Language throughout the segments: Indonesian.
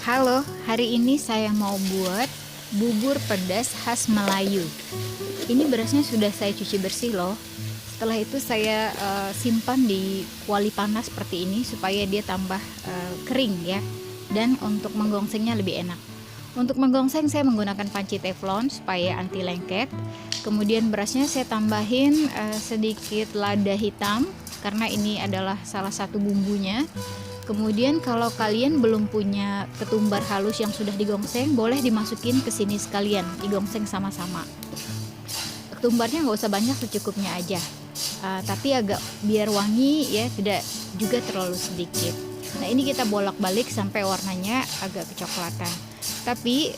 Halo, hari ini saya mau buat bubur pedas khas Melayu. Ini berasnya sudah saya cuci bersih loh. Setelah itu saya simpan di kuali panas seperti ini supaya dia tambah kering ya. Dan untuk menggongsengnya lebih enak. Untuk menggongseng saya menggunakan panci teflon supaya anti lengket. Kemudian berasnya saya tambahin sedikit lada hitam karena ini adalah salah satu bumbunya. Kemudian kalau kalian belum punya ketumbar halus yang sudah digongseng, boleh dimasukin ke sini sekalian, digongseng sama-sama. Ketumbarnya nggak usah banyak, secukupnya aja. Tapi agak biar wangi ya, tidak juga terlalu sedikit. Nah ini kita bolak-balik sampai warnanya agak kecoklatan. Tapi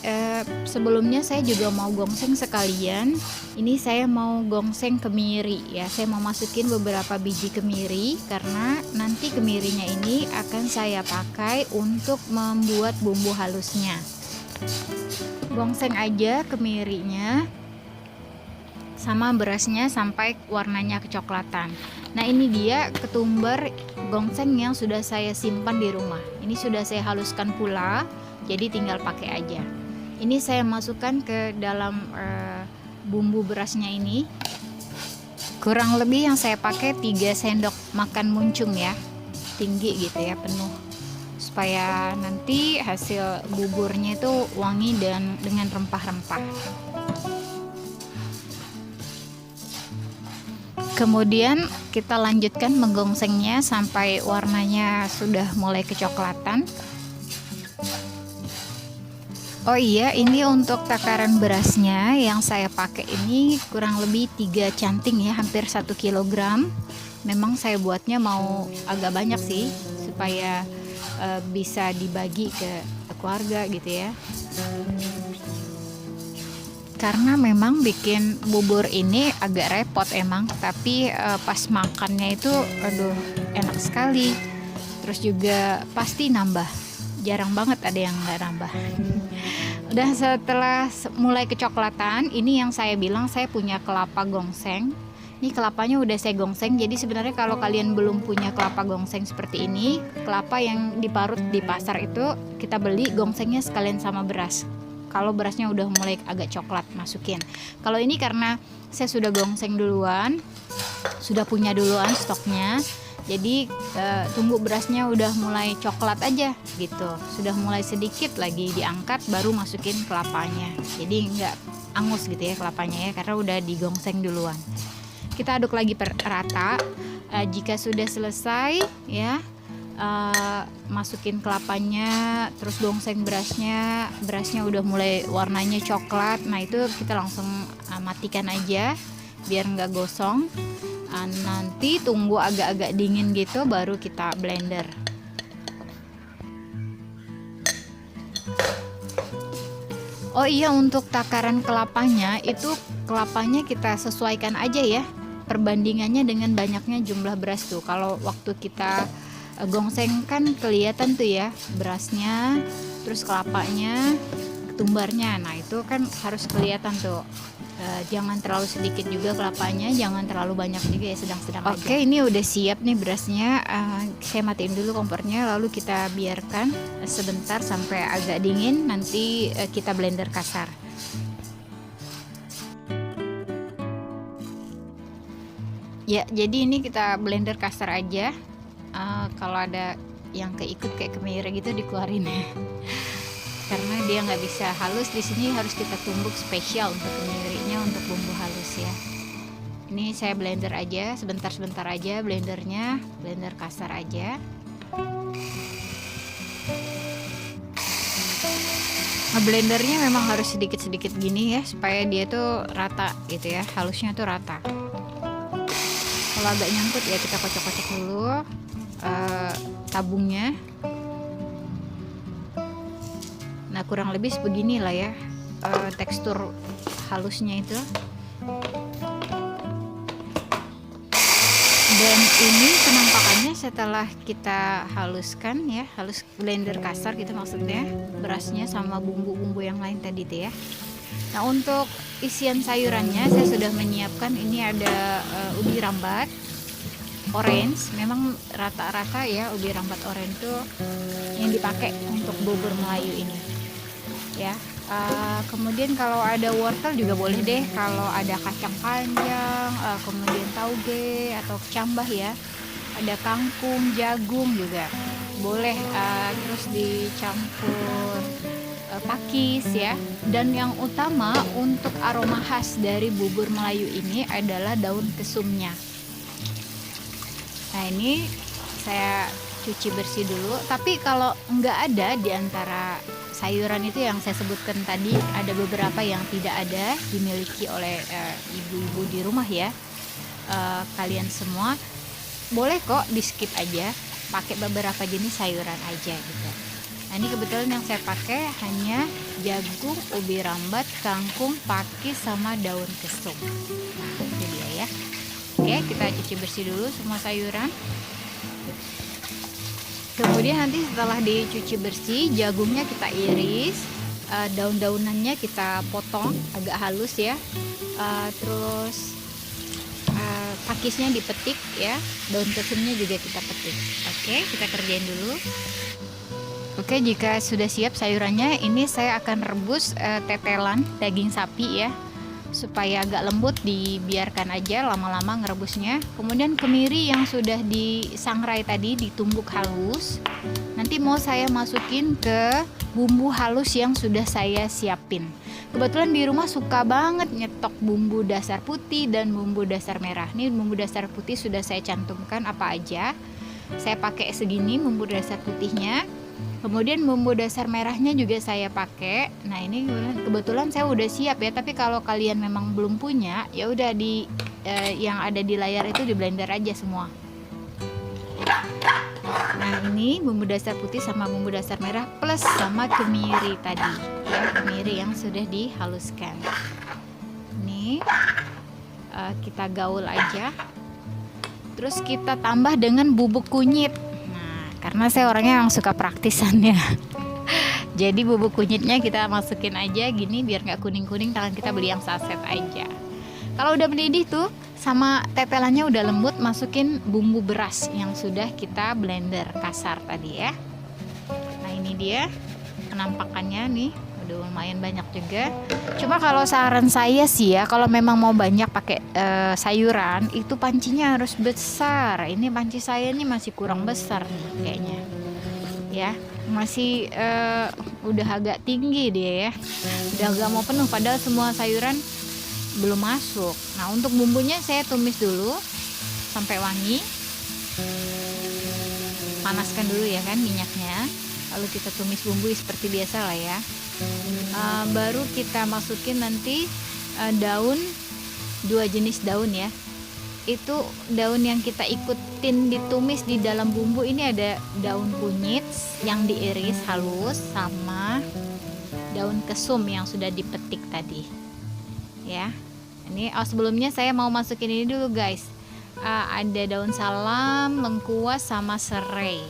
sebelumnya saya juga mau gongseng sekalian. Ini saya mau gongseng kemiri ya. Saya mau masukin beberapa biji kemiri karena nanti kemirinya ini akan saya pakai untuk membuat bumbu halusnya. Gongseng aja kemirinya sama berasnya sampai warnanya kecoklatan. Nah ini dia ketumbar gongseng yang sudah saya simpan di rumah. Ini sudah saya haluskan pula, jadi tinggal pakai aja. Ini saya masukkan ke dalam bumbu berasnya ini. Kurang lebih yang saya pakai 3 sendok makan muncung ya, tinggi gitu ya, penuh, supaya nanti hasil buburnya itu wangi dan dengan rempah-rempah. Kemudian kita lanjutkan menggongsengnya sampai warnanya sudah mulai kecoklatan. Oh iya, ini untuk takaran berasnya yang saya pakai ini kurang lebih 3 canting ya, hampir 1 kg. Memang saya buatnya mau agak banyak sih supaya bisa dibagi ke keluarga gitu ya. Karena memang bikin bubur ini agak repot emang, tapi pas makannya itu aduh enak sekali. Terus juga pasti nambah, jarang banget ada yang nggak nambah. Udah setelah mulai kecoklatan, ini yang saya bilang saya punya kelapa gongseng. Ini kelapanya udah saya gongseng, jadi sebenarnya kalau kalian belum punya kelapa gongseng seperti ini, kelapa yang diparut di pasar itu kita beli, gongsengnya sekalian sama beras. Kalau berasnya udah mulai agak coklat, masukin. Kalau ini karena saya sudah gongseng duluan, sudah punya duluan stoknya, jadi tunggu berasnya udah mulai coklat aja gitu. Sudah mulai sedikit lagi diangkat, baru masukin kelapanya. Jadi nggak angus gitu ya kelapanya ya, karena udah digongseng duluan. Kita aduk lagi rata. Jika sudah selesai ya, masukin kelapanya, terus gongseng berasnya udah mulai warnanya coklat. Nah itu kita langsung matikan aja biar nggak gosong. Nanti tunggu agak-agak dingin gitu baru kita blender. Oh iya, untuk takaran kelapanya itu kelapanya kita sesuaikan aja ya, perbandingannya dengan banyaknya jumlah beras tuh. Kalau waktu kita gongseng kan kelihatan tuh ya berasnya, terus kelapanya, ketumbarnya. Nah itu kan harus kelihatan tuh. Jangan terlalu sedikit juga kelapanya, jangan terlalu banyak juga ya, sedang-sedang aja. Oke, ini udah siap nih berasnya. Saya matiin dulu kompornya, lalu kita biarkan sebentar sampai agak dingin. Nanti kita blender kasar. Ya, jadi ini kita blender kasar aja. Kalau ada yang keikut kayak kemiri gitu dikeluarin ya. Karena dia nggak bisa halus, di sini harus kita tumbuk spesial untuk kemirinya, untuk bumbu halus ya. Ini saya blender aja, sebentar-sebentar aja blendernya, blender kasar aja. Nah, blendernya memang harus sedikit-sedikit gini ya, supaya dia tuh rata gitu ya, halusnya tuh rata. Kalau agak nyangkut ya kita kocok-kocok dulu tabungnya. Nah kurang lebih sebeginilah ya tekstur halusnya itu. Dan ini penampakannya setelah kita haluskan ya, halus blender kasar gitu maksudnya, berasnya sama bumbu-bumbu yang lain tadi tuh ya. Nah untuk isian sayurannya saya sudah menyiapkan, ini ada ubi rambat, orange. Memang rata-rata ya ubi rambat orange itu yang dipakai untuk bubur Melayu ini ya. Kemudian kalau ada wortel juga boleh deh, kalau ada kacang panjang, kemudian tauge atau kecambah ya, ada kangkung, jagung juga boleh, terus dicampur pakis ya. Dan yang utama untuk aroma khas dari bubur Melayu ini adalah daun kesumnya. Nah ini saya cuci bersih dulu. Tapi kalau nggak ada di antara sayuran itu yang saya sebutkan tadi, ada beberapa yang tidak ada dimiliki oleh ibu-ibu di rumah ya, kalian semua boleh kok di skip aja, pakai beberapa jenis sayuran aja gitu. Nah ini kebetulan yang saya pakai hanya jagung, ubi rambat, kangkung, pakis, sama daun kesum. Nah itu dia ya. Oke, kita cuci bersih dulu semua sayuran. Kemudian nanti setelah dicuci bersih, jagungnya kita iris, daun-daunannya kita potong agak halus ya, terus pakisnya dipetik ya, daun kesumnya juga kita petik. Oke, kita kerjain dulu. Oke, jika sudah siap sayurannya, ini saya akan rebus tetelan daging sapi ya, supaya agak lembut, dibiarkan aja lama-lama ngerebusnya. Kemudian kemiri yang sudah disangrai tadi ditumbuk halus, nanti mau saya masukin ke bumbu halus yang sudah saya siapin. Kebetulan di rumah suka banget nyetok bumbu dasar putih dan bumbu dasar merah. Ini bumbu dasar putih sudah saya cantumkan apa aja, saya pakai segini bumbu dasar putihnya. Kemudian bumbu dasar merahnya juga saya pakai. Nah ini kebetulan saya udah siap ya. Tapi kalau kalian memang belum punya, ya udah di yang ada di layar itu di blender aja semua. Nah ini bumbu dasar putih sama bumbu dasar merah plus sama kemiri tadi ya, kemiri yang sudah dihaluskan. Ini kita gaul aja. Terus kita tambah dengan bubuk kunyit. Karena saya orangnya yang suka praktisan ya. Jadi bubuk kunyitnya kita masukin aja gini biar nggak kuning-kuning, tangan kita beli yang saset aja. Kalau udah mendidih tuh sama tetelannya udah lembut, masukin bumbu beras yang sudah kita blender kasar tadi ya. Nah ini dia penampakannya nih, udah lumayan banyak juga. Cuma kalau saran saya sih ya, kalau memang mau banyak pakai sayuran, itu pancinya harus besar. Ini panci saya nih masih kurang besar nih kayaknya ya, masih udah agak tinggi dia ya, udah agak mau penuh, padahal semua sayuran belum masuk. Nah untuk bumbunya saya tumis dulu sampai wangi, panaskan dulu ya kan minyaknya, lalu kita tumis bumbu seperti biasa lah ya. Baru kita masukin nanti daun, 2 jenis daun ya. Itu daun yang kita ikutin ditumis di dalam bumbu ini, ada daun kunyit yang diiris halus sama daun kesum yang sudah dipetik tadi ya. Ini sebelumnya saya mau masukin ini dulu guys, ada daun salam, lengkuas, sama serai.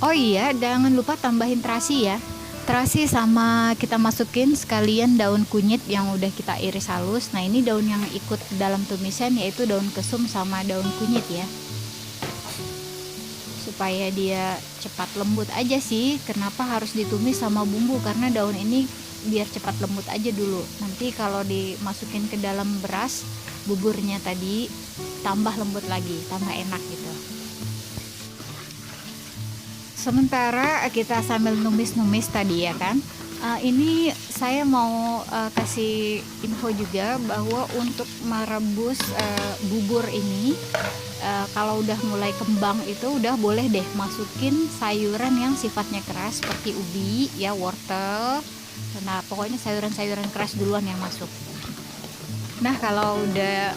Oh iya, jangan lupa tambahin terasi ya. Terasi sama kita masukin sekalian daun kunyit yang udah kita iris halus. Nah ini daun yang ikut dalam tumisan yaitu daun kesum sama daun kunyit ya, supaya dia cepat lembut aja sih. Kenapa harus ditumis sama bumbu, karena daun ini biar cepat lembut aja dulu. Nanti kalau dimasukin ke dalam beras buburnya tadi, tambah lembut lagi, tambah enak gitu. Sementara kita sambil numis-numis tadi ya kan, ini saya mau kasih info juga bahwa untuk merebus bubur ini, kalau udah mulai kembang itu udah boleh deh masukin sayuran yang sifatnya keras seperti ubi ya, wortel. Nah pokoknya sayuran-sayuran keras duluan yang masuk. Nah kalau udah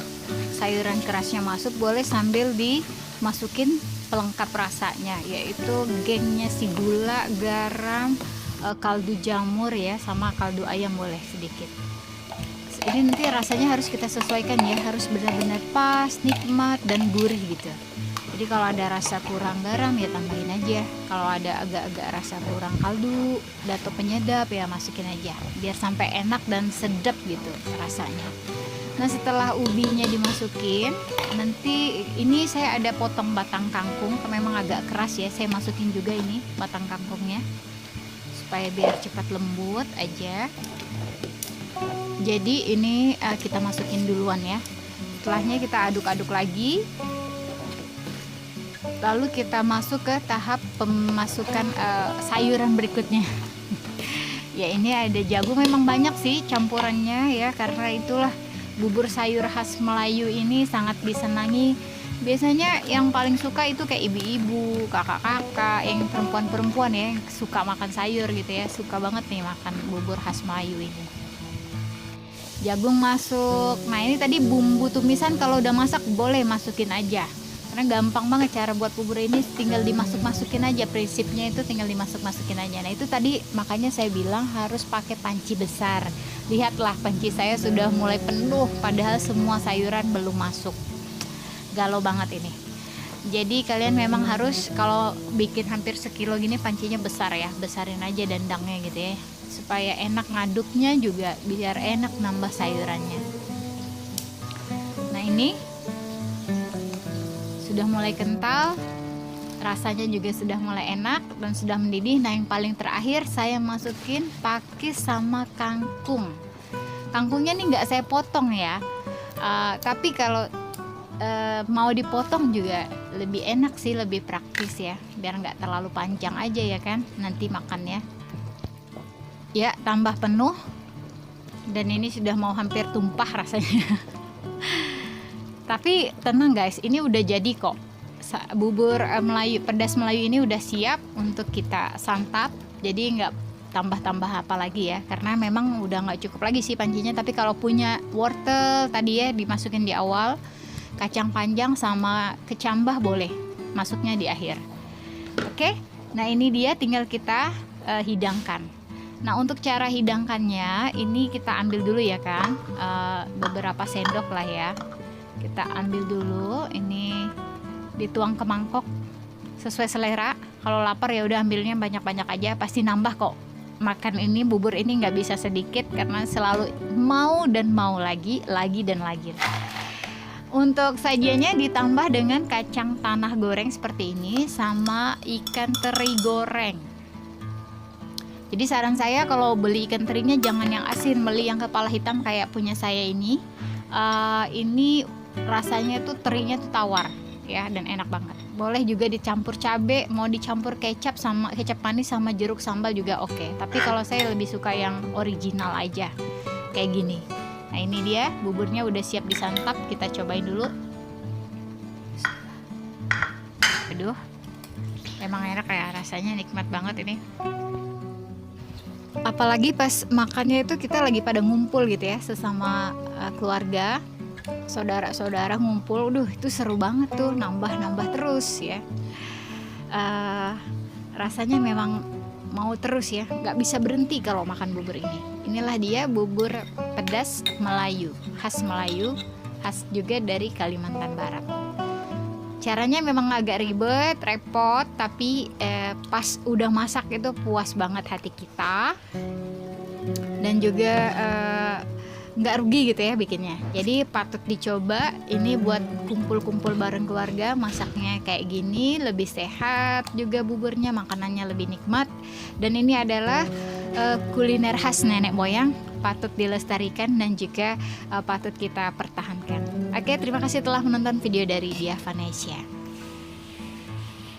sayuran kerasnya masuk, boleh sambil dimasukin pelengkap rasanya, yaitu gengnya si gula, garam, kaldu jamur ya, sama kaldu ayam boleh sedikit. Ini nanti rasanya harus kita sesuaikan ya, harus benar-benar pas, nikmat dan gurih gitu. Jadi kalau ada rasa kurang garam ya tambahin aja, kalau ada agak-agak rasa kurang kaldu atau penyedap ya masukin aja, biar sampai enak dan sedap gitu rasanya. Nah setelah ubinya dimasukin, nanti ini saya ada potong batang kangkung, memang agak keras ya, saya masukin juga ini batang kangkungnya supaya biar cepat lembut aja. Jadi ini kita masukin duluan ya. Setelahnya kita aduk-aduk lagi, lalu kita masuk ke tahap pemasukan sayuran berikutnya. Ya ini ada jagung, memang banyak sih campurannya ya, karena itulah bubur sayur khas Melayu ini sangat disenangi. Biasanya yang paling suka itu kayak ibu-ibu, kakak-kakak, yang perempuan-perempuan ya, yang suka makan sayur gitu ya, suka banget nih makan bubur khas Melayu ini. Jagung masuk. Nah ini tadi bumbu tumisan kalau udah masak boleh masukin aja, karena gampang banget cara buat bubur ini, tinggal dimasuk-masukin aja, prinsipnya itu tinggal dimasuk-masukin aja. Nah itu tadi makanya saya bilang harus pakai panci besar. Lihatlah panci saya sudah mulai penuh, padahal semua sayuran belum masuk. Galau banget ini. Jadi kalian memang harus kalau bikin hampir sekilo gini pancinya besar ya, besarin aja dandangnya gitu ya, supaya enak ngaduknya juga, biar enak nambah sayurannya. Nah ini sudah mulai kental, rasanya juga sudah mulai enak dan sudah mendidih. Nah yang paling terakhir saya masukin pakis sama kangkung. Kangkungnya nih nggak saya potong ya, tapi kalau mau dipotong juga lebih enak sih, lebih praktis ya, biar nggak terlalu panjang aja ya kan nanti makannya. Ya tambah penuh, dan ini sudah mau hampir tumpah rasanya. Tapi tenang guys, ini udah jadi kok. Bubur Melayu, pedas Melayu ini udah siap untuk kita santap. Jadi nggak tambah-tambah apa lagi ya, karena memang udah nggak cukup lagi sih pancinya. Tapi kalau punya wortel tadi ya dimasukin di awal, kacang panjang sama kecambah boleh masuknya di akhir. Oke, nah ini dia tinggal kita hidangkan. Nah untuk cara hidangkannya ini kita ambil dulu ya kan, beberapa sendok lah ya. Kita ambil dulu, ini dituang ke mangkok sesuai selera. Kalau lapar ya udah ambilnya banyak-banyak aja, pasti nambah kok. Makan ini, bubur ini nggak bisa sedikit, karena selalu mau dan mau lagi dan lagi. Untuk sajiannya ditambah dengan kacang tanah goreng seperti ini, sama ikan teri goreng. Jadi saran saya kalau beli ikan terinya jangan yang asin, beli yang kepala hitam kayak punya saya ini. Ini rasanya tuh terinya tuh tawar ya, dan enak banget. Boleh juga dicampur cabe, mau dicampur kecap sama kecap manis sama jeruk sambal juga oke. Tapi kalau saya lebih suka yang original aja kayak gini. Nah ini dia buburnya udah siap disantap, kita cobain dulu. Aduh, emang enak ya, rasanya nikmat banget ini. Apalagi pas makannya itu kita lagi pada ngumpul gitu ya, sesama keluarga, saudara-saudara ngumpul. Itu seru banget tuh, nambah-nambah terus ya. Rasanya memang mau terus ya, nggak bisa berhenti kalau makan bubur ini. Inilah dia bubur pedas Melayu, khas Melayu, khas juga dari Kalimantan Barat. Caranya memang agak ribet, repot, tapi pas udah masak itu puas banget hati kita, dan juga nggak rugi gitu ya bikinnya. Jadi patut dicoba ini buat kumpul-kumpul bareng keluarga. Masaknya kayak gini lebih sehat, juga buburnya makanannya lebih nikmat. Dan ini adalah kuliner khas nenek moyang, patut dilestarikan dan juga patut kita pertahankan. Oke, terima kasih telah menonton video dari Dia Vanesya.